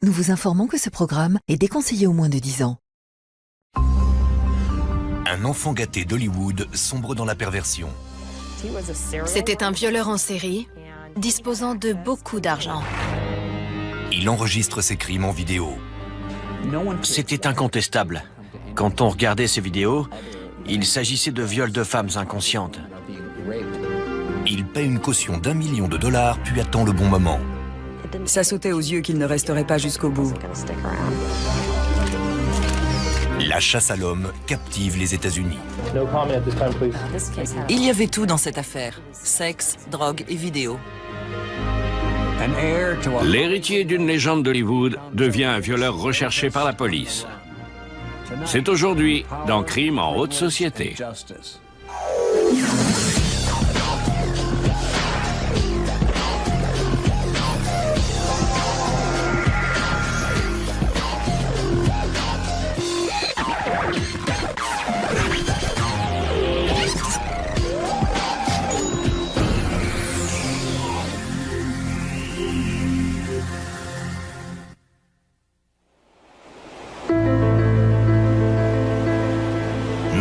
Nous vous informons que ce programme est déconseillé aux moins de 10 ans. Un enfant gâté d'Hollywood sombre dans la perversion. C'était un violeur en série, disposant de beaucoup d'argent. Il enregistre ses crimes en vidéo. C'était incontestable. Quand on regardait ces vidéos, il s'agissait de viols de femmes inconscientes. Il paie une caution d'1 million de dollars puis attend le bon moment. Ça sautait aux yeux qu'il ne resterait pas jusqu'au bout. La chasse à l'homme captive les États-Unis. Il y avait tout dans cette affaire. Sexe, drogue et vidéo. L'héritier d'une légende d'Hollywood devient un violeur recherché par la police. C'est aujourd'hui dans Crime en haute société.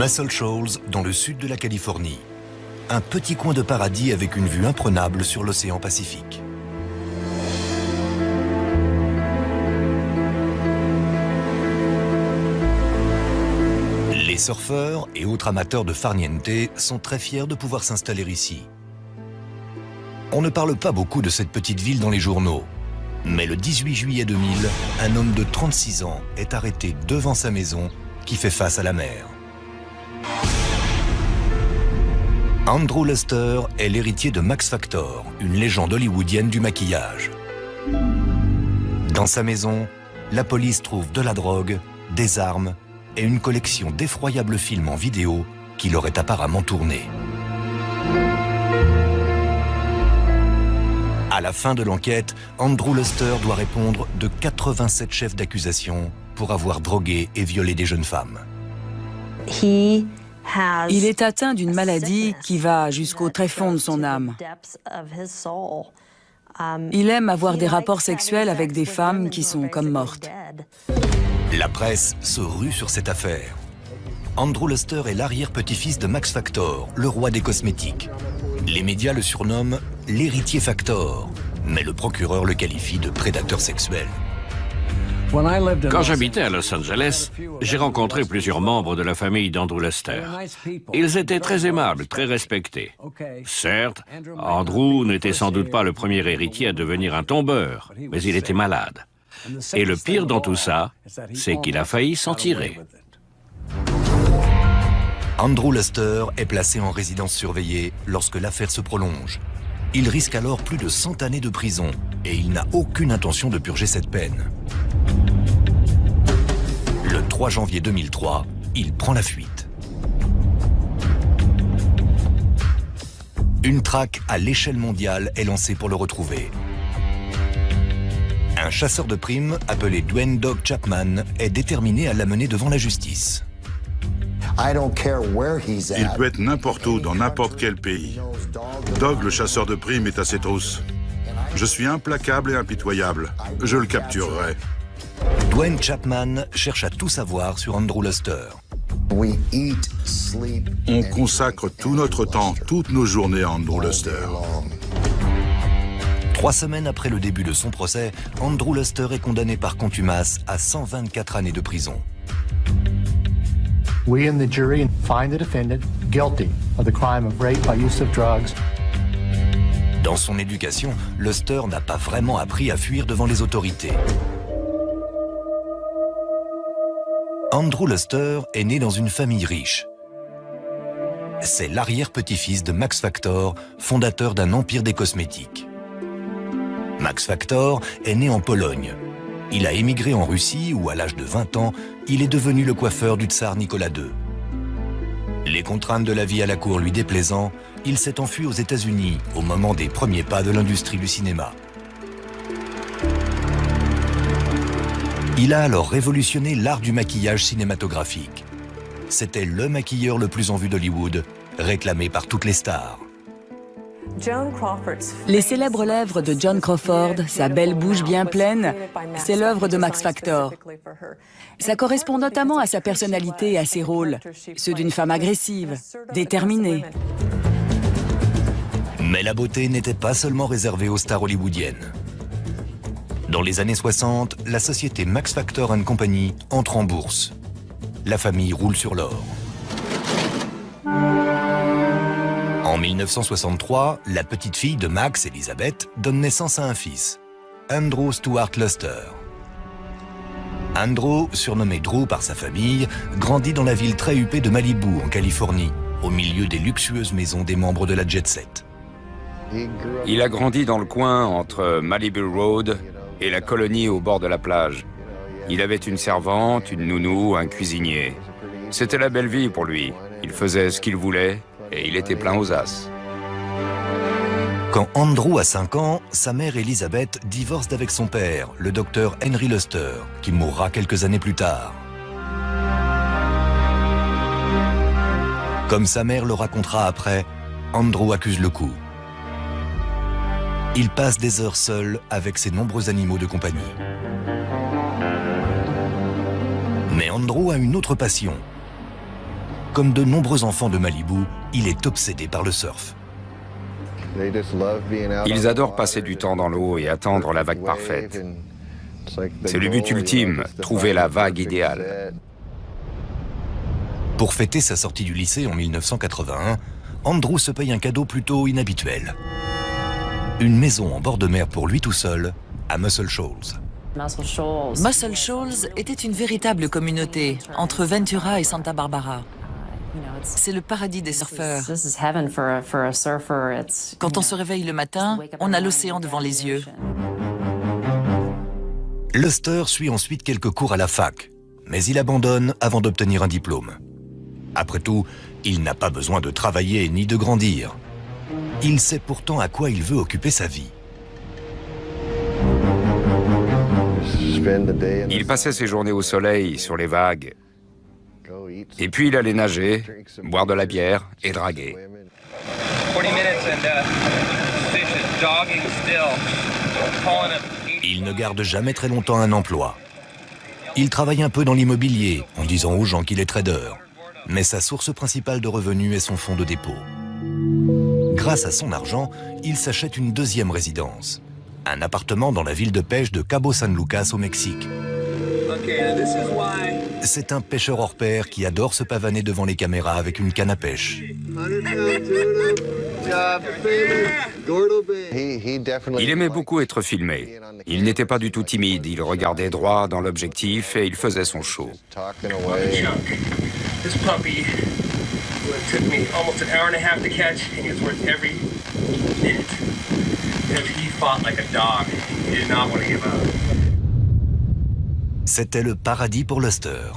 Muscle Shoals, dans le sud de la Californie. Un petit coin de paradis avec une vue imprenable sur l'océan Pacifique. Les surfeurs et autres amateurs de farniente sont très fiers de pouvoir s'installer ici. On ne parle pas beaucoup de cette petite ville dans les journaux. Mais le 18 juillet 2000, un homme de 36 ans est arrêté devant sa maison qui fait face à la mer. Andrew Luster est l'héritier de Max Factor, une légende hollywoodienne du maquillage. Dans sa maison, la police trouve de la drogue, des armes et une collection d'effroyables films en vidéo qu'il aurait apparemment tournés. À la fin de l'enquête, Andrew Luster doit répondre de 87 chefs d'accusation pour avoir drogué et violé des jeunes femmes. Il est atteint d'une maladie qui va jusqu'au tréfonds de son âme. Il aime avoir des rapports sexuels avec des femmes qui sont comme mortes. La presse se rue sur cette affaire. Andrew Luster est l'arrière-petit-fils de Max Factor, le roi des cosmétiques. Les médias le surnomment l'héritier Factor, mais le procureur le qualifie de prédateur sexuel. Quand j'habitais à Los Angeles, j'ai rencontré plusieurs membres de la famille d'Andrew Luster. Ils étaient très aimables, très respectés. Certes, Andrew n'était sans doute pas le premier héritier à devenir un tombeur, mais il était malade. Et le pire dans tout ça, c'est qu'il a failli s'en tirer. Andrew Luster est placé en résidence surveillée lorsque l'affaire se prolonge. Il risque alors plus de 100 années de prison et il n'a aucune intention de purger cette peine. Le 3 janvier 2003, il prend la fuite. Une traque à l'échelle mondiale est lancée pour le retrouver. Un chasseur de primes appelé Dwayne Dog Chapman est déterminé à l'amener devant la justice. Il peut être n'importe où, dans n'importe quel pays. Dog, le chasseur de primes, est à ses trousses. Je suis implacable et impitoyable. Je le capturerai. Dwayne Chapman cherche à tout savoir sur Andrew Luster. On consacre tout notre temps, toutes nos journées à Andrew Luster. 3 semaines après le début de son procès, Andrew Luster est condamné par contumace à 124 années de prison. We in the jury find the defendant guilty of the crime of rape by use of drugs. Dans son éducation, Luster n'a pas vraiment appris à fuir devant les autorités. Andrew Luster est né dans une famille riche. C'est l'arrière-petit-fils de Max Factor, fondateur d'un empire des cosmétiques. Max Factor est né en Pologne. Il a émigré en Russie où, à l'âge de 20 ans, il est devenu le coiffeur du tsar Nicolas II. Les contraintes de la vie à la cour lui déplaisant, il s'est enfui aux États-Unis au moment des premiers pas de l'industrie du cinéma. Il a alors révolutionné l'art du maquillage cinématographique. C'était le maquilleur le plus en vue d'Hollywood, réclamé par toutes les stars. Les célèbres lèvres de Joan Crawford, sa belle bouche bien pleine, c'est l'œuvre de Max Factor. Ça correspond notamment à sa personnalité et à ses rôles, ceux d'une femme agressive, déterminée. Mais la beauté n'était pas seulement réservée aux stars hollywoodiennes. Dans les années 60, la société Max Factor & Company entre en bourse. La famille roule sur l'or. En 1963, la petite fille de Max, Elizabeth, donne naissance à un fils, Andrew Stuart Luster. Andrew, surnommé Drew par sa famille, grandit dans la ville très huppée de Malibu, en Californie, au milieu des luxueuses maisons des membres de la jet set. Il a grandi dans le coin entre Malibu Road et la colonie au bord de la plage. Il avait une servante, une nounou, un cuisinier. C'était la belle vie pour lui. Il faisait ce qu'il voulait et il était plein aux as. Quand Andrew a 5 ans, sa mère Elizabeth divorce d'avec son père, le docteur Henry Luster, qui mourra quelques années plus tard. Comme sa mère le racontera après, Andrew accuse le coup. Il passe des heures seul avec ses nombreux animaux de compagnie. Mais Andrew a une autre passion. Comme de nombreux enfants de Malibu, il est obsédé par le surf. Ils adorent passer du temps dans l'eau et attendre la vague parfaite. C'est le but ultime, trouver la vague idéale. Pour fêter sa sortie du lycée en 1981, Andrew se paye un cadeau plutôt inhabituel. Une maison en bord de mer pour lui tout seul, à Muscle Shoals. Muscle Shoals était une véritable communauté entre Ventura et Santa Barbara. C'est le paradis des surfeurs. Quand on se réveille le matin, on a l'océan devant les yeux. Luster suit ensuite quelques cours à la fac, mais il abandonne avant d'obtenir un diplôme. Après tout, il n'a pas besoin de travailler ni de grandir. Il sait pourtant à quoi il veut occuper sa vie. Il passait ses journées au soleil, sur les vagues. Et puis il allait nager, boire de la bière et draguer. Il ne garde jamais très longtemps un emploi. Il travaille un peu dans l'immobilier, en disant aux gens qu'il est trader. Mais sa source principale de revenus est son fonds de dépôt. Grâce à son argent, il s'achète une deuxième résidence. Un appartement dans la ville de pêche de Cabo San Lucas au Mexique. C'est un pêcheur hors pair qui adore se pavaner devant les caméras avec une canne à pêche. Il aimait beaucoup être filmé. Il n'était pas du tout timide, il regardait droit dans l'objectif et il faisait son show. C'était le paradis pour Luster.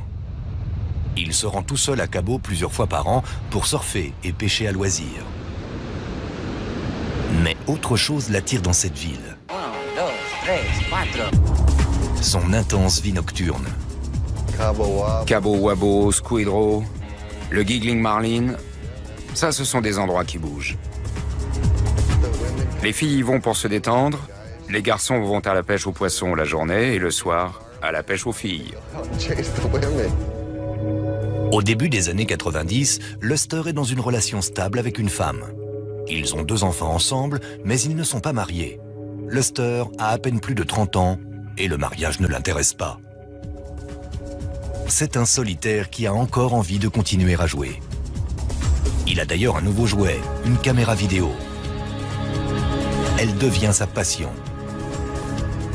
Il se rend tout seul à Cabo plusieurs fois par an pour surfer et pêcher à loisir. Mais autre chose l'attire dans cette ville. Son intense vie nocturne. Cabo Wabo, Squid Row, le Giggling Marlin, ça ce sont des endroits qui bougent. Les filles y vont pour se détendre, les garçons vont à la pêche aux poissons la journée et le soir à la pêche aux filles. Au début des années 90, Luster est dans une relation stable avec une femme. Ils ont 2 enfants ensemble, mais ils ne sont pas mariés. Luster a à peine plus de 30 ans et le mariage ne l'intéresse pas. C'est un solitaire qui a encore envie de continuer à jouer. Il a d'ailleurs un nouveau jouet, une caméra vidéo. Elle devient sa passion.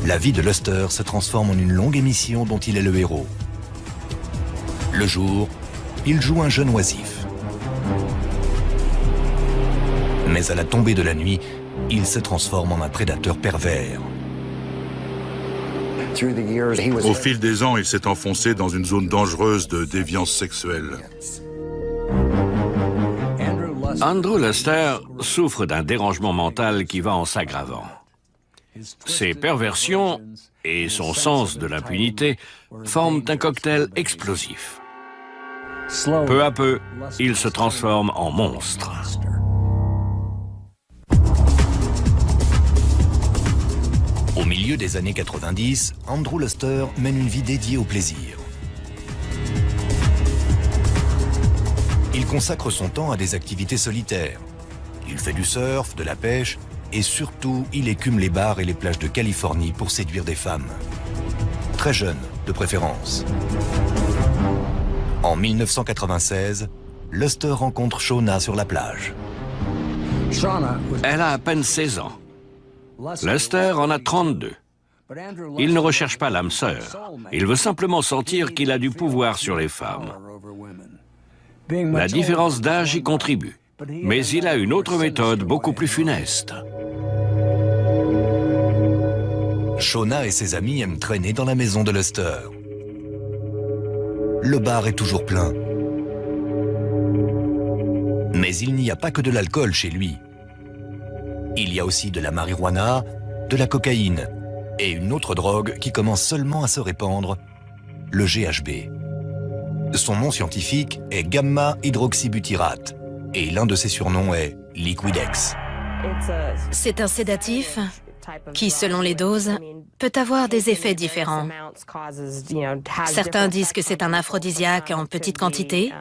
La vie de Luster se transforme en une longue émission dont il est le héros. Le jour, il joue un jeune oisif. Mais à la tombée de la nuit, il se transforme en un prédateur pervers. Au fil des ans, il s'est enfoncé dans une zone dangereuse de déviance sexuelle. Andrew Luster souffre d'un dérangement mental qui va en s'aggravant. Ses perversions et son sens de l'impunité forment un cocktail explosif. Peu à peu, il se transforme en monstre. Au milieu des années 90, Andrew Luster mène une vie dédiée au plaisir. Il consacre son temps à des activités solitaires. Il fait du surf, de la pêche et surtout, il écume les bars et les plages de Californie pour séduire des femmes. Très jeunes, de préférence. En 1996, Luster rencontre Shauna sur la plage. Elle a à peine 16 ans. Luster en a 32. Il ne recherche pas l'âme sœur. Il veut simplement sentir qu'il a du pouvoir sur les femmes. La différence d'âge y contribue. Mais il a une autre méthode beaucoup plus funeste. Shauna et ses amis aiment traîner dans la maison de Luster. Le bar est toujours plein. Mais il n'y a pas que de l'alcool chez lui. Il y a aussi de la marijuana, de la cocaïne et une autre drogue qui commence seulement à se répandre, le GHB. Son nom scientifique est gamma-hydroxybutyrate et l'un de ses surnoms est Liquidex. C'est un sédatif qui, selon les doses, peut avoir des effets différents. Certains disent que c'est un aphrodisiaque en petite quantité,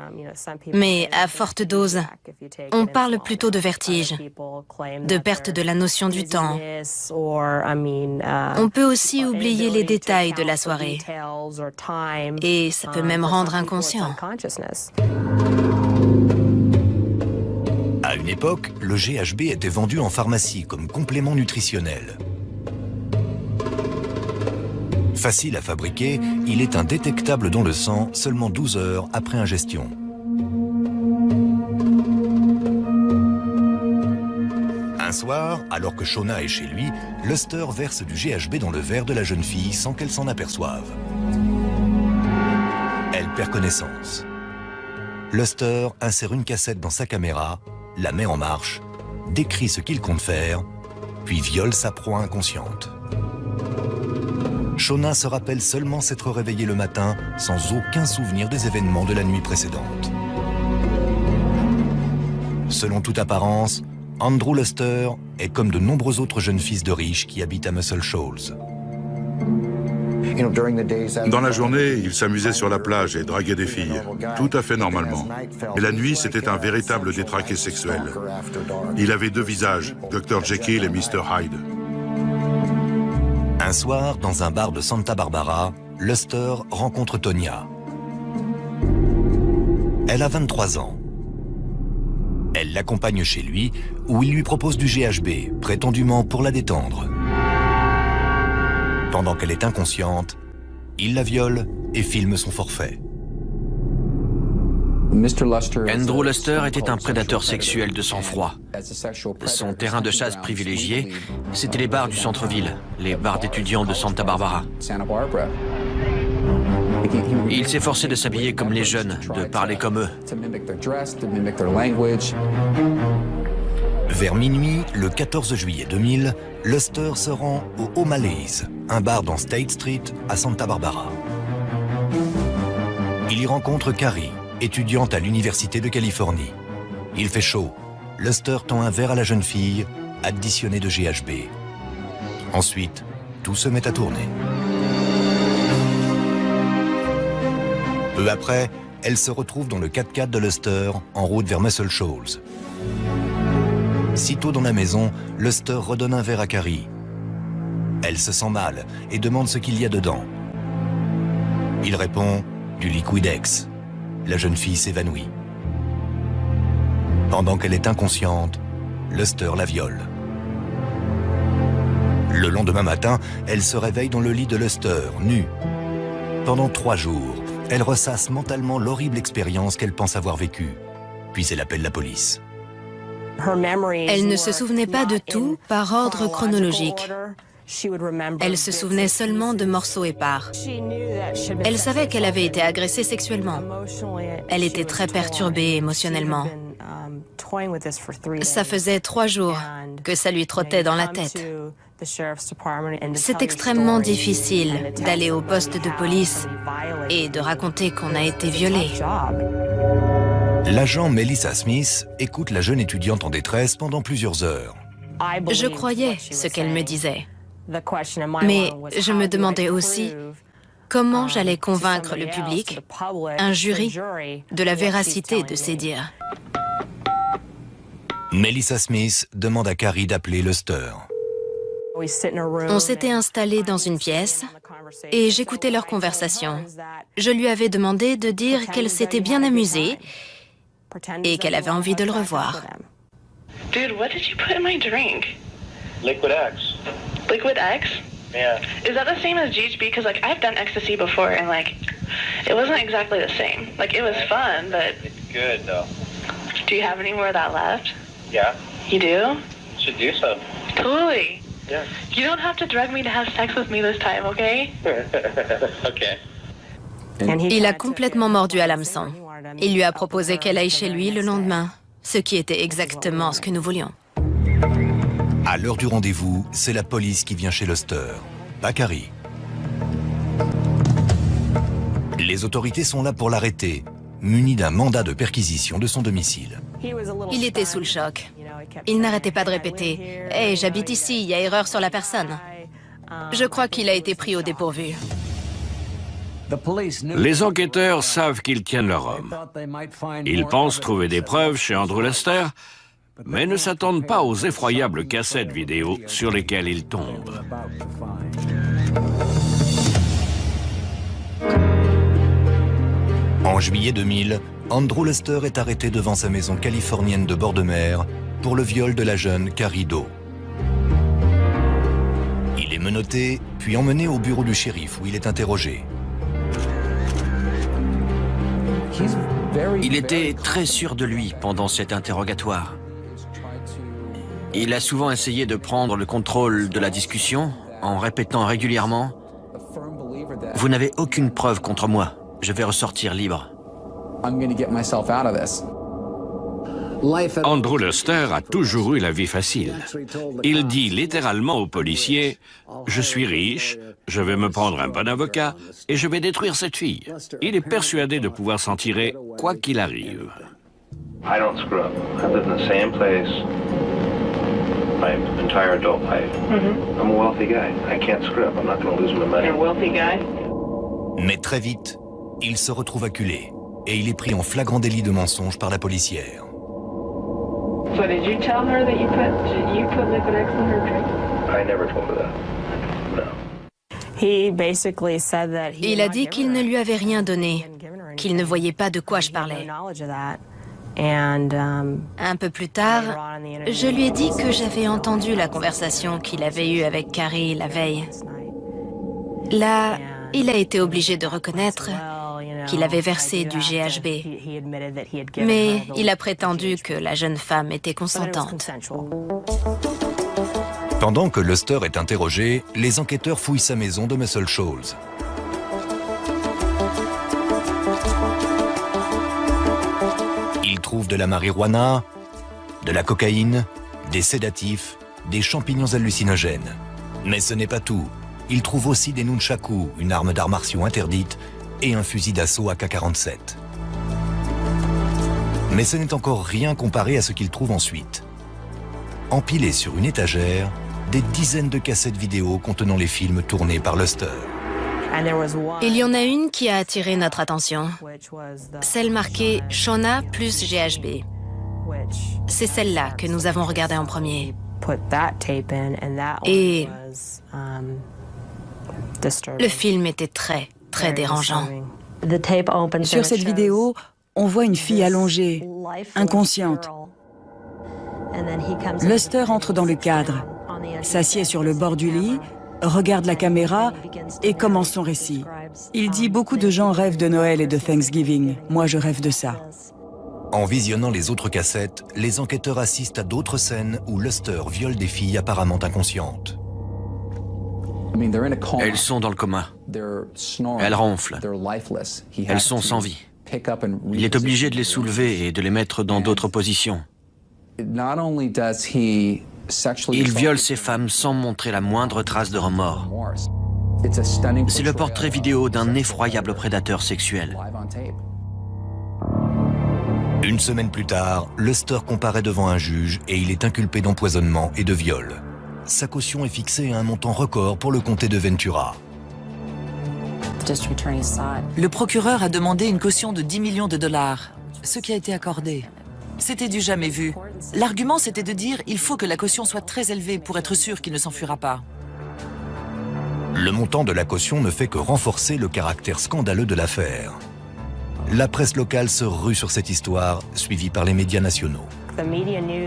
mais à forte dose, on parle plutôt de vertige, de perte de la notion du temps. On peut aussi oublier les détails de la soirée, et ça peut même rendre inconscient. À une époque, le GHB était vendu en pharmacie comme complément nutritionnel. Facile à fabriquer, il est indétectable dans le sang seulement 12 heures après ingestion. Un soir, alors que Shauna est chez lui, Luster verse du GHB dans le verre de la jeune fille sans qu'elle s'en aperçoive. Elle perd connaissance. Luster insère une cassette dans sa caméra, la met en marche, décrit ce qu'il compte faire, puis viole sa proie inconsciente. Shauna se rappelle seulement s'être réveillée le matin sans aucun souvenir des événements de la nuit précédente. Selon toute apparence, Andrew Luster est comme de nombreux autres jeunes fils de riches qui habitent à Muscle Shoals. Dans la journée, il s'amusait sur la plage et draguait des filles, tout à fait normalement. Mais la nuit, c'était un véritable détraqué sexuel. Il avait deux visages, Dr. Jekyll et Mr. Hyde. Un soir, dans un bar de Santa Barbara, Luster rencontre Tonya. Elle a 23 ans. Elle l'accompagne chez lui, où il lui propose du GHB, prétendument pour la détendre. Pendant qu'elle est inconsciente, il la viole et filme son forfait. Andrew Luster était un prédateur sexuel de sang-froid. Son terrain de chasse privilégié, c'était les bars du centre-ville, les bars d'étudiants de Santa Barbara. Il s'efforçait de s'habiller comme les jeunes, de parler comme eux. Vers minuit, le 14 juillet 2000, Luster se rend au O'Malley's, un bar dans State Street à Santa Barbara. Il y rencontre Carrie, étudiante à l'Université de Californie. Il fait chaud. Luster tend un verre à la jeune fille, additionné de GHB. Ensuite, tout se met à tourner. Peu après, elle se retrouve dans le 4x4 de Luster, en route vers Muscle Shoals. Sitôt dans la maison, Luster redonne un verre à Carrie. Elle se sent mal et demande ce qu'il y a dedans. Il répond « du Liquidex ». La jeune fille s'évanouit. Pendant qu'elle est inconsciente, Luster la viole. Le lendemain matin, elle se réveille dans le lit de Luster, nue. Pendant 3 jours, elle ressasse mentalement l'horrible expérience qu'elle pense avoir vécue. Puis elle appelle la police. Elle ne se souvenait pas de tout par ordre chronologique. Elle se souvenait seulement de morceaux épars. Elle savait qu'elle avait été agressée sexuellement. Elle était très perturbée émotionnellement. Ça faisait 3 jours que ça lui trottait dans la tête. C'est extrêmement difficile d'aller au poste de police et de raconter qu'on a été violé. L'agent Melissa Smith écoute la jeune étudiante en détresse pendant plusieurs heures. Je croyais ce qu'elle me disait. Mais je me demandais aussi comment j'allais convaincre le public, un jury, de la véracité de ces dires. Melissa Smith demande à Carrie d'appeler Luster. On s'était installés dans une pièce et j'écoutais leur conversation. Je lui avais demandé de dire qu'elle s'était bien amusée et qu'elle avait envie de le revoir. Dude, what did you put in my drink? Liquid X. Liquid X? Yeah. Is that the same as GHB? Because like I've done ecstasy before and like it wasn't exactly the same. Like it was fun, but It's good though. do you have any more of that left? Yeah. You do? Should do so. Totally. Yeah. You don't have to drug me to have sex with me this time, okay? Okay. Il a complètement mordu à l'hameçon. Il lui a proposé qu'elle aille chez lui le lendemain, ce qui était exactement ce que nous voulions. À l'heure du rendez-vous, c'est la police qui vient chez Luster, pas Carrie. Les autorités sont là pour l'arrêter, muni d'un mandat de perquisition de son domicile. Il était sous le choc. Il n'arrêtait pas de répéter « Hey, j'habite ici, il y a erreur sur la personne ». Je crois qu'il a été pris au dépourvu. Les enquêteurs savent qu'ils tiennent leur homme. Ils pensent trouver des preuves chez Andrew Lester, mais ne s'attendent pas aux effroyables cassettes vidéo sur lesquelles ils tombent. En juillet 2000, Andrew Lester est arrêté devant sa maison californienne de bord de mer pour le viol de la jeune Carrie Doe. Il est menotté, puis emmené au bureau du shérif où il est interrogé. Il était très sûr de lui pendant cet interrogatoire. Il a souvent essayé de prendre le contrôle de la discussion en répétant régulièrement « Vous n'avez aucune preuve contre moi, je vais ressortir libre ». Andrew Lester a toujours eu la vie facile. Il dit littéralement aux policiers « Je suis riche, je vais me prendre un bon avocat et je vais détruire cette fille ». Il est persuadé de pouvoir s'en tirer quoi qu'il arrive. I don't screw up. I've lived in the same place my entire adult life. I'm a wealthy guy. I can't screw up. I'm not going to lose my money. You're a wealthy guy? Mais très vite, il se retrouve acculé et il est pris en flagrant délit de mensonge par la policière. So did you tell her that you put liquid X in her drink? I never told her that. Il a dit qu'il ne lui avait rien donné, qu'il ne voyait pas de quoi je parlais. Un peu plus tard, je lui ai dit que j'avais entendu la conversation qu'il avait eue avec Carrie la veille. Là, il a été obligé de reconnaître qu'il avait versé du GHB. Mais il a prétendu que la jeune femme était consentante. Pendant que Luster est interrogé, les enquêteurs fouillent sa maison de Muscle Shoals. Ils trouvent de la marijuana, de la cocaïne, des sédatifs, des champignons hallucinogènes. Mais ce n'est pas tout. Ils trouvent aussi des nunchakus, une arme d'arts martiaux interdite, et un fusil d'assaut AK-47. Mais ce n'est encore rien comparé à ce qu'ils trouvent ensuite. Empilés sur une étagère, des dizaines de cassettes vidéo contenant les films tournés par Luster. Il y en a une qui a attiré notre attention, celle marquée « Shauna plus GHB ». C'est celle-là que nous avons regardée en premier. Et le film était très dérangeant. Sur cette vidéo, on voit une fille allongée, inconsciente. Luster entre dans le cadre, s'assied sur le bord du lit, regarde la caméra et commence son récit. Il dit « Beaucoup de gens rêvent de Noël et de Thanksgiving. Moi, je rêve de ça. » En visionnant les autres cassettes, les enquêteurs assistent à d'autres scènes où Luster viole des filles apparemment inconscientes. Elles sont dans le coma. Elles ronflent. Elles sont sans vie. Il est obligé de les soulever et de les mettre dans d'autres positions. Il viole ces femmes sans montrer la moindre trace de remords. C'est le portrait vidéo d'un effroyable prédateur sexuel. Une semaine plus tard, Luster comparaît devant un juge et il est inculpé d'empoisonnement et de viol. sa caution est fixée à un montant record pour le comté de Ventura. Le procureur a demandé une caution de 10 millions de dollars, ce qui a été accordé. C'était du jamais vu. L'argument, c'était de dire il faut que la caution soit très élevée pour être sûr qu'il ne s'enfuira pas. Le montant de la caution ne fait que renforcer le caractère scandaleux de l'affaire. La presse locale se rue sur cette histoire, suivie par les médias nationaux.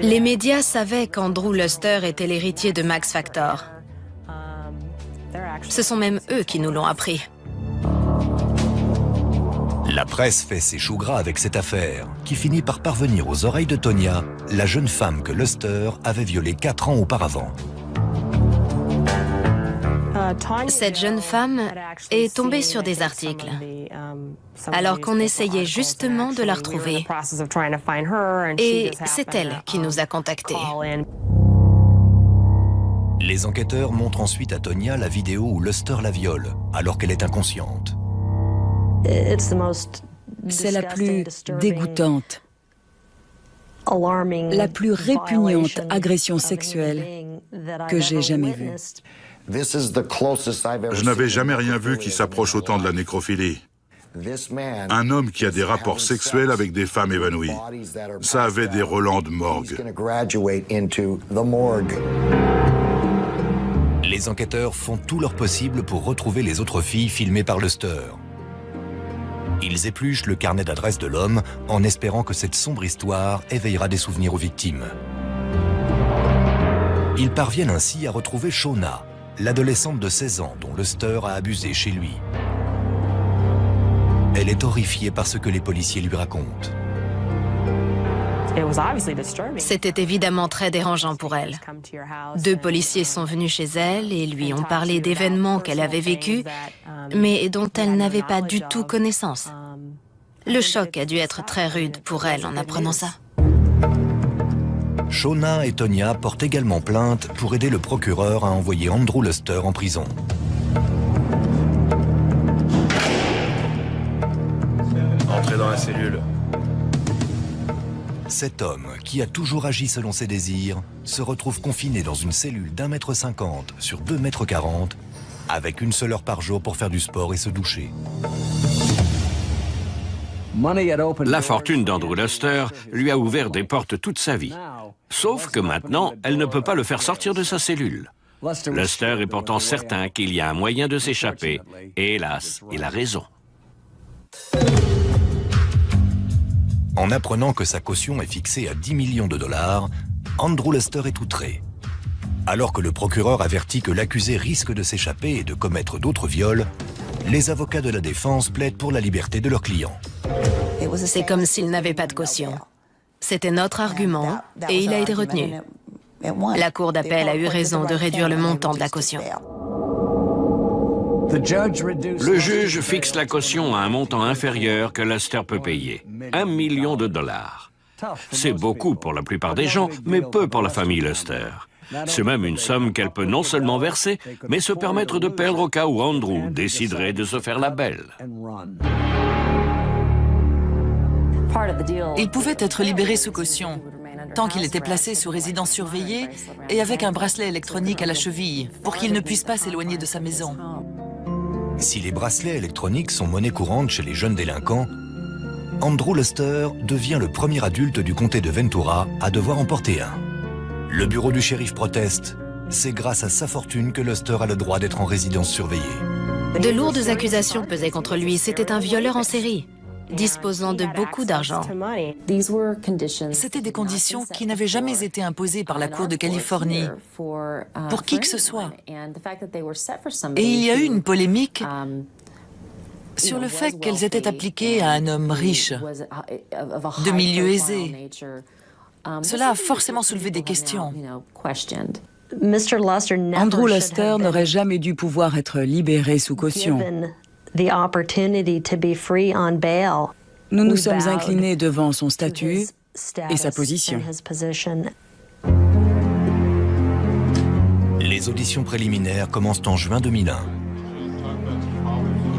Les médias savaient qu'Andrew Luster était l'héritier de Max Factor. Ce sont même eux qui nous l'ont appris. La presse fait ses choux gras avec cette affaire, qui finit par parvenir aux oreilles de Tonya, la jeune femme que Luster avait violée 4 ans auparavant. Cette jeune femme est tombée sur des articles, alors qu'on essayait justement de la retrouver. Et c'est elle qui nous a contactés. Les enquêteurs montrent ensuite à Tonya la vidéo où Luster la viole, alors qu'elle est inconsciente. C'est la plus dégoûtante, la plus répugnante agression sexuelle que j'ai jamais vue. Je n'avais jamais rien vu qui s'approche autant de la nécrophilie. Un homme qui a des rapports sexuels avec des femmes évanouies. Ça avait des relents de morgue. Les enquêteurs font tout leur possible pour retrouver les autres filles filmées par Luster. Ils épluchent le carnet d'adresse de l'homme en espérant que cette sombre histoire éveillera des souvenirs aux victimes. Ils parviennent ainsi à retrouver Shauna, l'adolescente de 16 ans dont Luster a abusé chez lui. Elle est horrifiée par ce que les policiers lui racontent. C'était évidemment très dérangeant pour elle. 2 policiers sont venus chez elle et lui ont parlé d'événements qu'elle avait vécus, mais dont elle n'avait pas du tout connaissance. Le choc a dû être très rude pour elle en apprenant ça. Shauna et Tonya portent également plainte pour aider le procureur à envoyer Andrew Luster en prison. Entrez dans la cellule. Cet homme, qui a toujours agi selon ses désirs, se retrouve confiné dans une cellule d'1,50 m sur 2,40 m, avec une seule heure par jour pour faire du sport et se doucher. La fortune d'Andrew Luster lui a ouvert des portes toute sa vie. Sauf que maintenant, elle ne peut pas le faire sortir de sa cellule. Luster est pourtant certain qu'il y a un moyen de s'échapper, et hélas, il a raison. En apprenant que sa caution est fixée à 10 millions de dollars, Andrew Luster est outré. Alors que le procureur avertit que l'accusé risque de s'échapper et de commettre d'autres viols, les avocats de la défense plaident pour la liberté de leur client. C'est comme s'il n'avait pas de caution. C'était notre argument et il a été retenu. La cour d'appel a eu raison de réduire le montant de la caution. Le juge fixe la caution à un montant inférieur que Luster peut payer, 1 million de dollars. C'est beaucoup pour la plupart des gens, mais peu pour la famille Luster. C'est même une somme qu'elle peut non seulement verser, mais se permettre de perdre au cas où Andrew déciderait de se faire la belle. Il pouvait être libéré sous caution, tant qu'il était placé sous résidence surveillée et avec un bracelet électronique à la cheville, pour qu'il ne puisse pas s'éloigner de sa maison. Si les bracelets électroniques sont monnaie courante chez les jeunes délinquants, Andrew Luster devient le premier adulte du comté de Ventura à devoir en porter un. Le bureau du shérif proteste. C'est grâce à sa fortune que Luster a le droit d'être en résidence surveillée. De lourdes accusations pesaient contre lui. C'était un violeur en série, disposant de beaucoup d'argent. C'était des conditions qui n'avaient jamais été imposées par la Cour de Californie pour qui que ce soit. Et il y a eu une polémique sur le fait qu'elles étaient appliquées à un homme riche, de milieu aisé. Cela a forcément soulevé des questions. Andrew Luster n'aurait jamais dû pouvoir être libéré sous caution. Nous nous sommes inclinés devant son statut et sa position. Les auditions préliminaires commencent en juin 2001.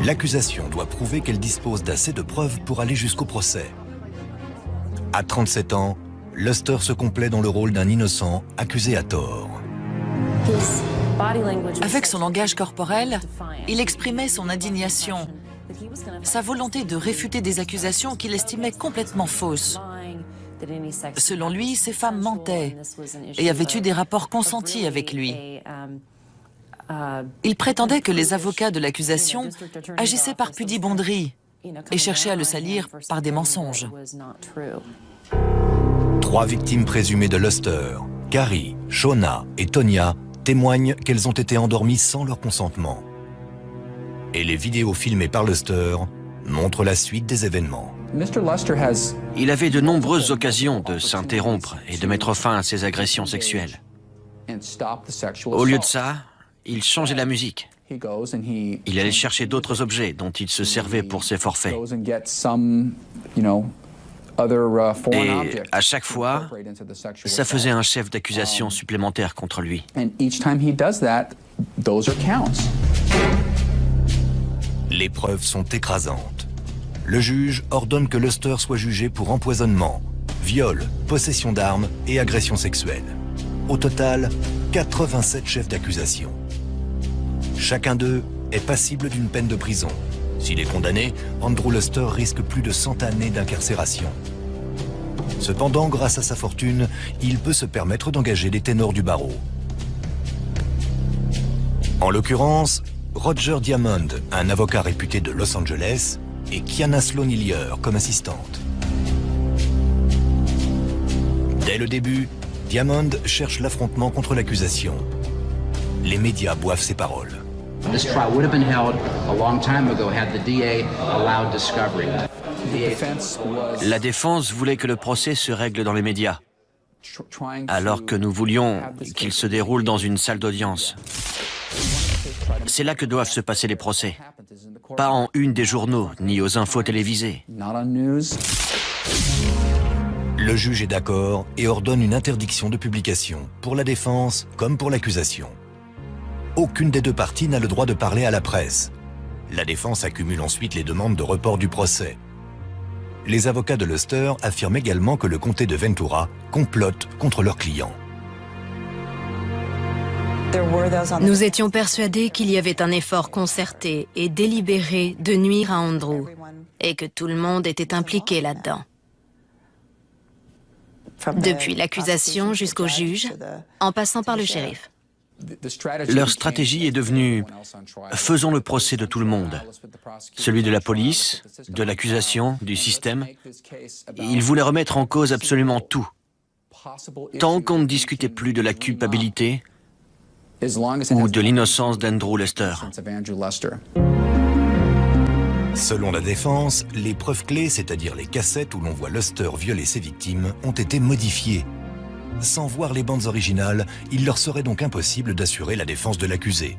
L'accusation doit prouver qu'elle dispose d'assez de preuves pour aller jusqu'au procès. À 37 ans, Luster se complaît dans le rôle d'un innocent accusé à tort. Avec son langage corporel, il exprimait son indignation, sa volonté de réfuter des accusations qu'il estimait complètement fausses. Selon lui, ces femmes mentaient et avaient eu des rapports consentis avec lui. Il prétendait que les avocats de l'accusation agissaient par pudibonderie et cherchaient à le salir par des mensonges. 3 victimes présumées de Luster, Carrie, Shona et Tonya, témoignent qu'elles ont été endormies sans leur consentement. Et les vidéos filmées par Luster montrent la suite des événements. Il avait de nombreuses occasions de s'interrompre et de mettre fin à ses agressions sexuelles. Au lieu de ça, il changeait la musique. Il allait chercher d'autres objets dont il se servait pour ses forfaits. Et à chaque fois, ça faisait un chef d'accusation supplémentaire contre lui. Les preuves sont écrasantes. Le juge ordonne que Luster soit jugé pour empoisonnement, viol, possession d'armes et agression sexuelle. Au total, 87 chefs d'accusation. Chacun d'eux est passible d'une peine de prison. S'il est condamné, Andrew Luster risque plus de 100 années d'incarcération. Cependant, grâce à sa fortune, il peut se permettre d'engager des ténors du barreau. En l'occurrence, Roger Diamond, un avocat réputé de Los Angeles, et Kiana Sloan-Hillier comme assistante. Dès le début, Diamond cherche l'affrontement contre l'accusation. Les médias boivent ses paroles. This trial would have been held a long time ago had the DA allowed discovery. La défense voulait que le procès se règle dans les médias, alors que nous voulions qu'il se déroule dans une salle d'audience. C'est là que doivent se passer les procès, pas en une des journaux, ni aux infos télévisées. Le juge est d'accord et ordonne une interdiction de publication, pour la défense comme pour l'accusation. Aucune des deux parties n'a le droit de parler à la presse. La défense accumule ensuite les demandes de report du procès. Les avocats de Luster affirment également que le comté de Ventura complote contre leurs clients. Nous étions persuadés qu'il y avait un effort concerté et délibéré de nuire à Andrew et que tout le monde était impliqué là-dedans. Depuis l'accusation jusqu'au juge, en passant par le shérif. Leur stratégie est devenue « faisons le procès de tout le monde », celui de la police, de l'accusation, du système. Ils voulaient remettre en cause absolument tout, tant qu'on ne discutait plus de la culpabilité ou de l'innocence d'Andrew Luster. Selon la défense, les preuves clés, c'est-à-dire les cassettes où l'on voit Luster violer ses victimes, ont été modifiées. Sans voir les bandes originales, il leur serait donc impossible d'assurer la défense de l'accusé.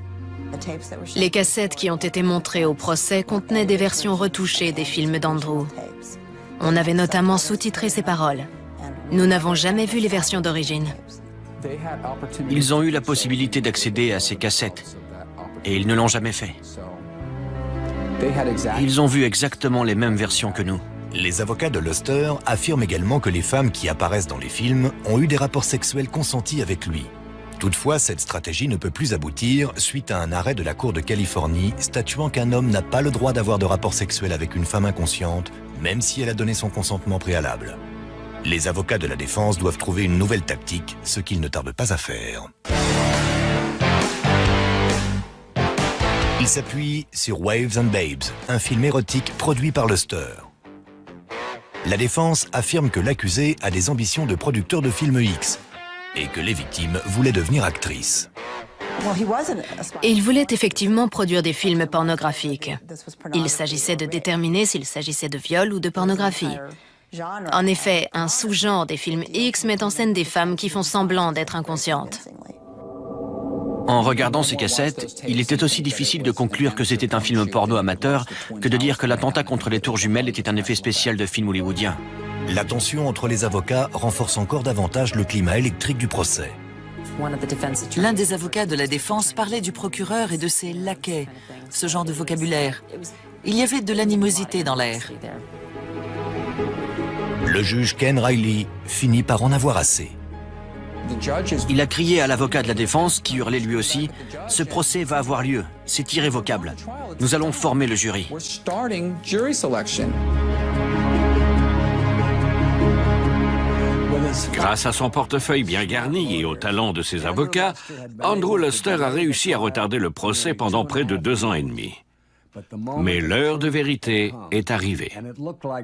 Les cassettes qui ont été montrées au procès contenaient des versions retouchées des films d'Andrew. On avait notamment sous-titré ses paroles. Nous n'avons jamais vu les versions d'origine. Ils ont eu la possibilité d'accéder à ces cassettes, et ils ne l'ont jamais fait. Ils ont vu exactement les mêmes versions que nous. Les avocats de Luster affirment également que les femmes qui apparaissent dans les films ont eu des rapports sexuels consentis avec lui. Toutefois, cette stratégie ne peut plus aboutir suite à un arrêt de la Cour de Californie statuant qu'un homme n'a pas le droit d'avoir de rapports sexuels avec une femme inconsciente, même si elle a donné son consentement préalable. Les avocats de la défense doivent trouver une nouvelle tactique, ce qu'ils ne tardent pas à faire. Ils s'appuient sur Waves and Babes, un film érotique produit par Luster. La défense affirme que l'accusé a des ambitions de producteur de films X et que les victimes voulaient devenir actrices. Il voulait effectivement produire des films pornographiques. Il s'agissait de déterminer s'il s'agissait de viol ou de pornographie. En effet, un sous-genre des films X met en scène des femmes qui font semblant d'être inconscientes. En regardant ces cassettes, il était aussi difficile de conclure que c'était un film porno amateur que de dire que l'attentat contre les tours jumelles était un effet spécial de film hollywoodien. La tension entre les avocats renforce encore davantage le climat électrique du procès. L'un des avocats de la défense parlait du procureur et de ses laquais, ce genre de vocabulaire. Il y avait de l'animosité dans l'air. Le juge Ken Riley finit par en avoir assez. Il a crié à l'avocat de la défense, qui hurlait lui aussi, « Ce procès va avoir lieu, c'est irrévocable. Nous allons former le jury. » Grâce à son portefeuille bien garni et au talent de ses avocats, Andrew Luster a réussi à retarder le procès pendant près de 2 ans et demi. Mais l'heure de vérité est arrivée.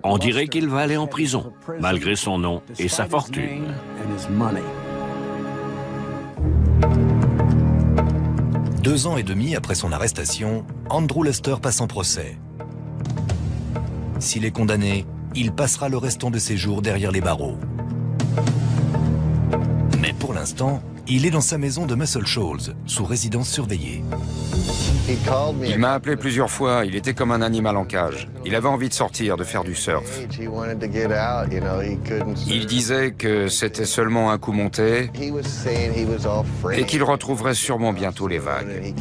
On dirait qu'il va aller en prison, malgré son nom et sa fortune. Deux ans et demi après son arrestation, Andrew Luster passe en procès. S'il est condamné, il passera le restant de ses jours derrière les barreaux. Mais pour l'instant, il est dans sa maison de Muscle Shoals, sous résidence surveillée. Il m'a appelé plusieurs fois, il était comme un animal en cage. Il avait envie de sortir, de faire du surf. Il disait que c'était seulement un coup monté et qu'il retrouverait sûrement bientôt les vagues.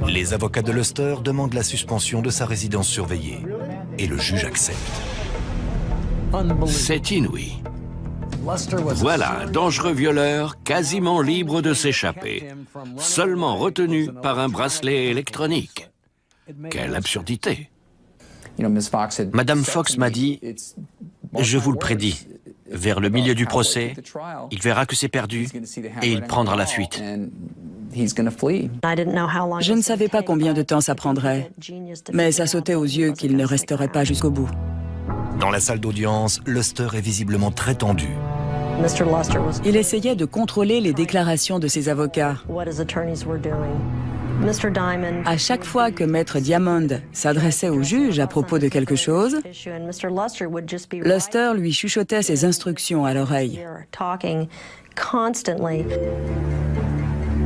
Les avocats de Luster demandent la suspension de sa résidence surveillée et le juge accepte. C'est inouï. Voilà un dangereux violeur quasiment libre de s'échapper, seulement retenu par un bracelet électronique. Quelle absurdité! Madame Fox m'a dit, « Je vous le prédis, vers le milieu du procès, il verra que c'est perdu et il prendra la fuite. » Je ne savais pas combien de temps ça prendrait, mais ça sautait aux yeux qu'il ne resterait pas jusqu'au bout. Dans la salle d'audience, Luster est visiblement très tendu. Il essayait de contrôler les déclarations de ses avocats. À chaque fois que Maître Diamond s'adressait au juge à propos de quelque chose, Luster lui chuchotait ses instructions à l'oreille.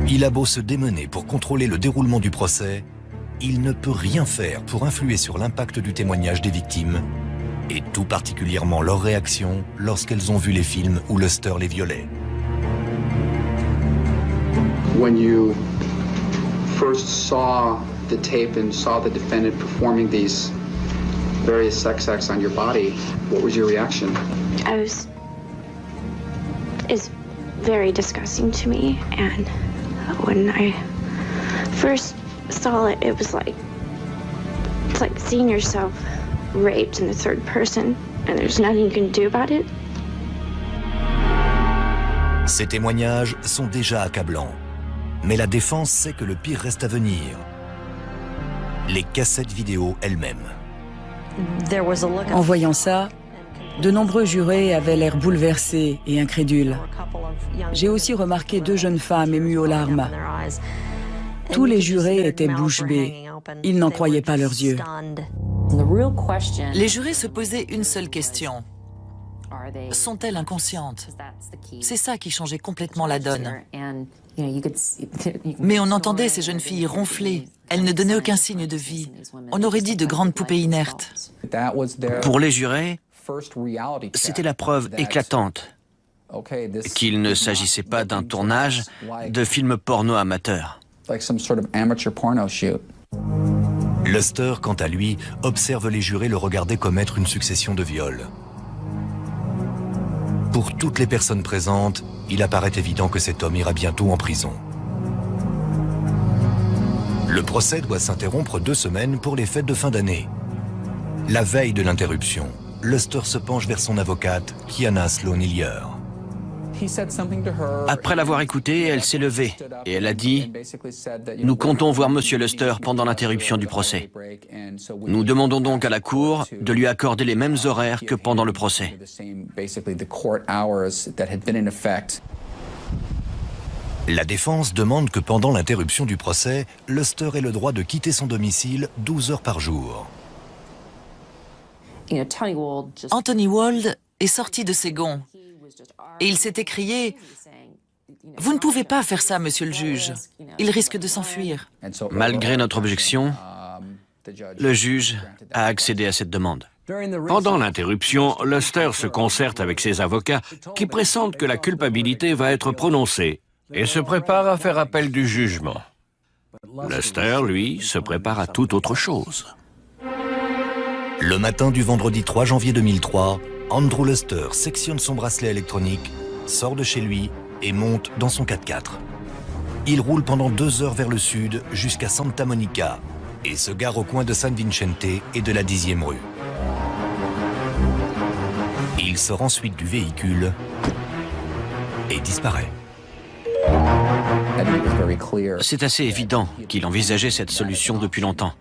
Il a beau se démener pour contrôler le déroulement du procès, il ne peut rien faire pour influer sur l'impact du témoignage des victimes, et tout particulièrement leur réaction lorsqu'elles ont vu les films où Luster les violait. When you first saw the tape and saw the defendant performing these various sex acts on your body, what was your reaction? It's very disgusting to me, and when I first saw it, it was like, it's like seeing yourself raped in the third person, and there's nothing you can do about it. Ces témoignages sont déjà accablants, mais la défense sait que le pire reste à venir. Les cassettes vidéo elles-mêmes. En voyant ça, de nombreux jurés avaient l'air bouleversés et incrédules. J'ai aussi remarqué 2 jeunes femmes émues aux larmes. Tous les jurés étaient bouche bée. Ils n'en croyaient pas leurs yeux. Les jurés se posaient une seule question. Sont-elles inconscientes? C'est ça qui changeait complètement la donne. Mais on entendait ces jeunes filles ronfler. Elles ne donnaient aucun signe de vie. On aurait dit de grandes poupées inertes. Pour les jurés, c'était la preuve éclatante qu'il ne s'agissait pas d'un tournage de film porno amateur. Luster, quant à lui, observe les jurés le regarder commettre une succession de viols. Pour toutes les personnes présentes, il apparaît évident que cet homme ira bientôt en prison. Le procès doit s'interrompre 2 semaines pour les fêtes de fin d'année. La veille de l'interruption, Luster se penche vers son avocate, Kiana Sloan-Hillier. Après l'avoir écoutée, elle s'est levée et elle a dit « Nous comptons voir Monsieur Luster pendant l'interruption du procès. Nous demandons donc à la Cour de lui accorder les mêmes horaires que pendant le procès. » La défense demande que pendant l'interruption du procès, Luster ait le droit de quitter son domicile 12 heures par jour. Anthony Wald est sorti de ses gonds et il s'est écrié « Vous ne pouvez pas faire ça, monsieur le juge. Il risque de s'enfuir. » Malgré notre objection, le juge a accédé à cette demande. Pendant l'interruption, Luster se concerte avec ses avocats qui pressentent que la culpabilité va être prononcée et se prépare à faire appel du jugement. Luster, lui, se prépare à toute autre chose. Le matin du vendredi 3 janvier 2003, Andrew Luster sectionne son bracelet électronique, sort de chez lui et monte dans son 4x4. Il roule pendant 2 heures vers le sud jusqu'à Santa Monica et se gare au coin de San Vicente et de la 10e rue. Il sort ensuite du véhicule et disparaît. C'est assez évident qu'il envisageait cette solution depuis longtemps.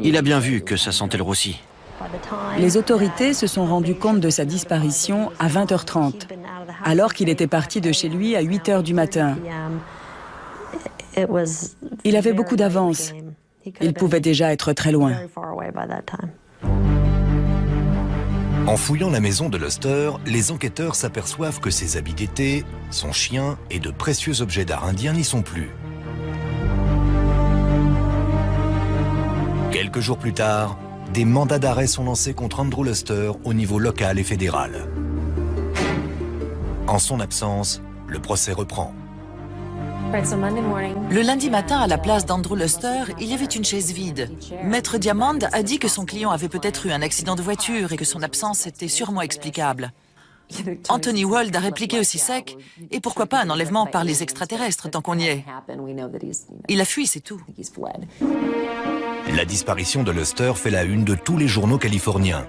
Il a bien vu que ça sentait le roussi. Les autorités se sont rendues compte de sa disparition à 20h30, alors qu'il était parti de chez lui à 8h du matin. Il avait beaucoup d'avance. Il pouvait déjà être très loin. En fouillant la maison de Luster, les enquêteurs s'aperçoivent que ses habits d'été, son chien et de précieux objets d'art indien n'y sont plus. Quelques jours plus tard, des mandats d'arrêt sont lancés contre Andrew Luster au niveau local et fédéral. En son absence, le procès reprend. Le lundi matin, à la place d'Andrew Luster, il y avait une chaise vide. Maître Diamond a dit que son client avait peut-être eu un accident de voiture et que son absence était sûrement explicable. Anthony Wald a répliqué aussi sec, et pourquoi pas un enlèvement par les extraterrestres tant qu'on y est. Il a fui, c'est tout. La disparition de Luster fait la une de tous les journaux californiens.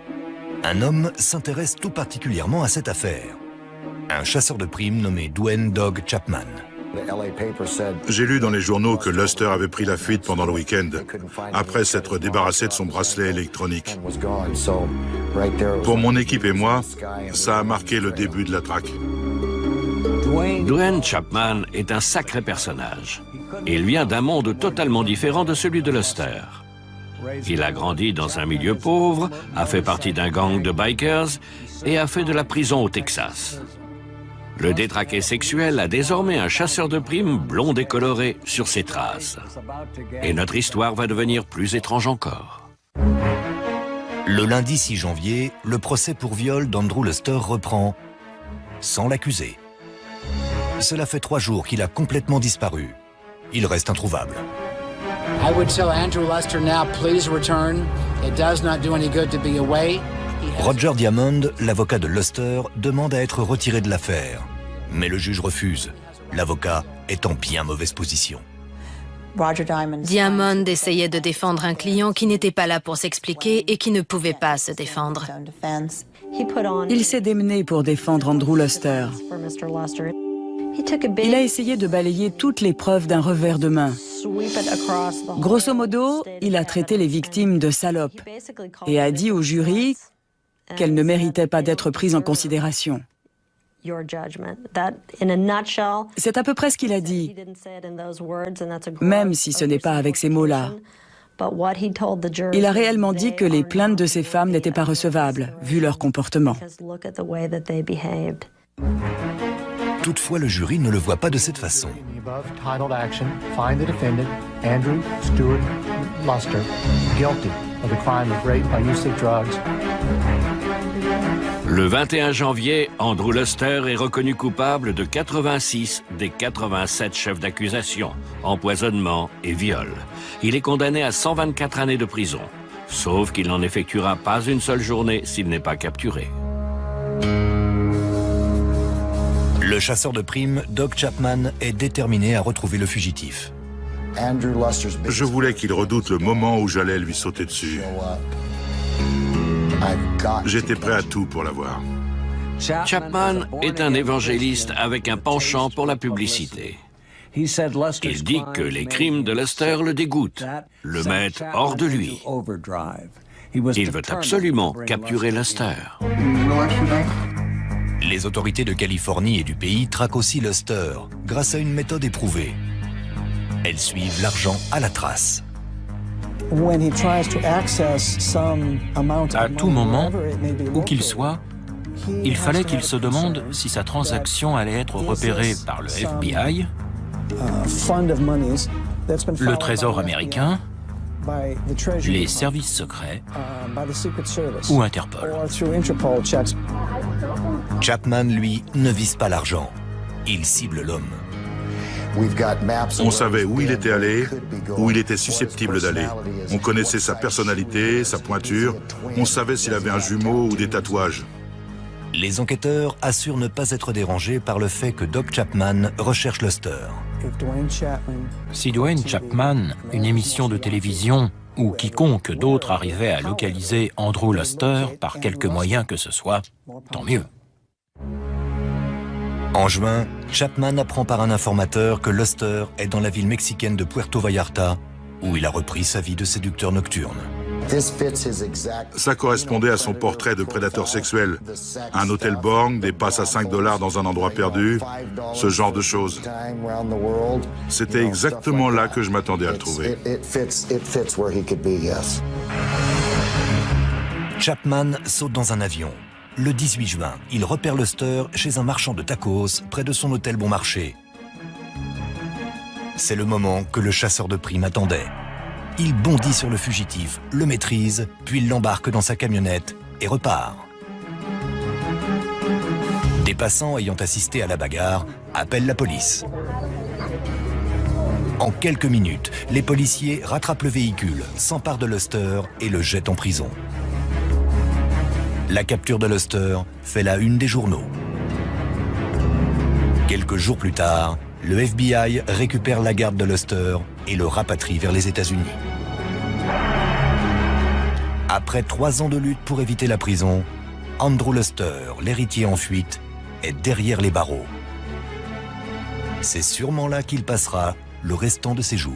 Un homme s'intéresse tout particulièrement à cette affaire. Un chasseur de primes nommé Dwayne Dog Chapman. J'ai lu dans les journaux que Luster avait pris la fuite pendant le week-end, après s'être débarrassé de son bracelet électronique. Pour mon équipe et moi, ça a marqué le début de la traque. Dwayne Chapman est un sacré personnage. Il vient d'un monde totalement différent de celui de Luster. Il a grandi dans un milieu pauvre, a fait partie d'un gang de bikers et a fait de la prison au Texas. Le détraqué sexuel a désormais un chasseur de primes blond et coloré sur ses traces. Et notre histoire va devenir plus étrange encore. Le lundi 6 janvier, le procès pour viol d'Andrew Luster reprend, sans l'accuser. Cela fait 3 jours qu'il a complètement disparu. Il reste introuvable. I would tell Andrew Luster now, please return. It does not do any good to be away. Roger Diamond, l'avocat de Luster, demande à être retiré de l'affaire. Mais le juge refuse. L'avocat est en bien mauvaise position. Diamond essayait de défendre un client qui n'était pas là pour s'expliquer et qui ne pouvait pas se défendre. Il s'est démené pour défendre Andrew Luster. Il a essayé de balayer toutes les preuves d'un revers de main. Grosso modo, il a traité les victimes de salopes et a dit au jury qu'elles ne méritaient pas d'être prises en considération. C'est à peu près ce qu'il a dit, même si ce n'est pas avec ces mots-là. Il a réellement dit que les plaintes de ces femmes n'étaient pas recevables, vu leur comportement. Toutefois, le jury ne le voit pas de cette façon. Andrew Stuart Luster, guilty of the crime of rape by use of drugs. Le 21 janvier, Andrew Luster est reconnu coupable de 86 des 87 chefs d'accusation, empoisonnement et viol. Il est condamné à 124 années de prison, sauf qu'il n'en effectuera pas une seule journée s'il n'est pas capturé. Le chasseur de primes, Doug Chapman, est déterminé à retrouver le fugitif. Je voulais qu'il redoute le moment où j'allais lui sauter dessus. J'étais prêt à tout pour l'avoir. Chapman est un évangéliste avec un penchant pour la publicité. Il dit que les crimes de Luster le dégoûtent, le mettent hors de lui. Il veut absolument capturer Luster. Les autorités de Californie et du pays traquent aussi Luster, grâce à une méthode éprouvée. Elles suivent l'argent à la trace. À tout moment, où qu'il soit, il fallait qu'il se demande si sa transaction allait être repérée par le FBI, le Trésor américain, les services secrets ou Interpol. Chapman, lui, ne vise pas l'argent. Il cible l'homme. On savait où il était allé, où il était susceptible d'aller. On connaissait sa personnalité, sa pointure. On savait s'il avait un jumeau ou des tatouages. Les enquêteurs assurent ne pas être dérangés par le fait que Doc Chapman recherche Luster. Si Dwayne Chapman, une émission de télévision ou quiconque d'autre arrivait à localiser Andrew Luster par quelque moyen que ce soit, tant mieux. En juin, Chapman apprend par un informateur que Luster est dans la ville mexicaine de Puerto Vallarta, où il a repris sa vie de séducteur nocturne. Ça correspondait à son portrait de prédateur sexuel. Un hôtel borgne, des passes à $5 dans un endroit perdu, ce genre de choses. C'était exactement là que je m'attendais à le trouver. Chapman saute dans un avion. Le 18 juin, il repère Luster chez un marchand de tacos près de son hôtel Bon Marché. C'est le moment que le chasseur de primes attendait. Il bondit sur le fugitif, le maîtrise, puis l'embarque dans sa camionnette et repart. Des passants ayant assisté à la bagarre appellent la police. En quelques minutes, les policiers rattrapent le véhicule, s'emparent de Luster et le jettent en prison. La capture de Luster fait la une des journaux. Quelques jours plus tard, le FBI récupère la garde de Luster et le rapatrie vers les États-Unis. Après 3 ans de lutte pour éviter la prison, Andrew Luster, l'héritier en fuite, est derrière les barreaux. C'est sûrement là qu'il passera le restant de ses jours.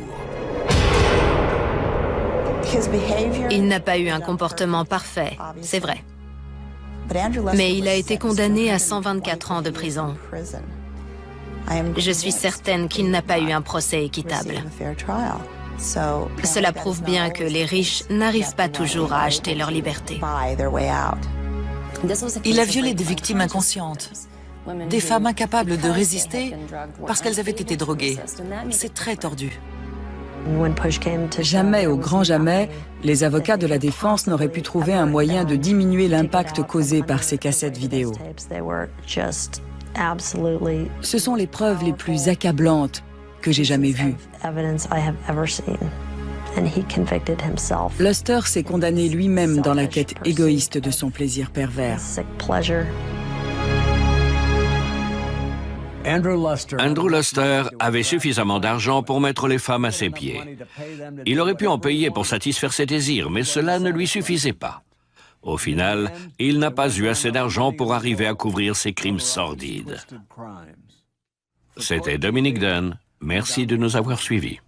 Il n'a pas eu un comportement parfait, c'est vrai. Mais il a été condamné à 124 ans de prison. Je suis certaine qu'il n'a pas eu un procès équitable. Cela prouve bien que les riches n'arrivent pas toujours à acheter leur liberté. Il a violé des victimes inconscientes, des femmes incapables de résister parce qu'elles avaient été droguées. C'est très tordu. Jamais, au grand jamais, les avocats de la défense n'auraient pu trouver un moyen de diminuer l'impact causé par ces cassettes vidéo. Ce sont les preuves les plus accablantes que j'ai jamais vues. Luster s'est condamné lui-même dans la quête égoïste de son plaisir pervers. Andrew Luster avait suffisamment d'argent pour mettre les femmes à ses pieds. Il aurait pu en payer pour satisfaire ses désirs, mais cela ne lui suffisait pas. Au final, il n'a pas eu assez d'argent pour arriver à couvrir ses crimes sordides. C'était Dominique Dunn. Merci de nous avoir suivis.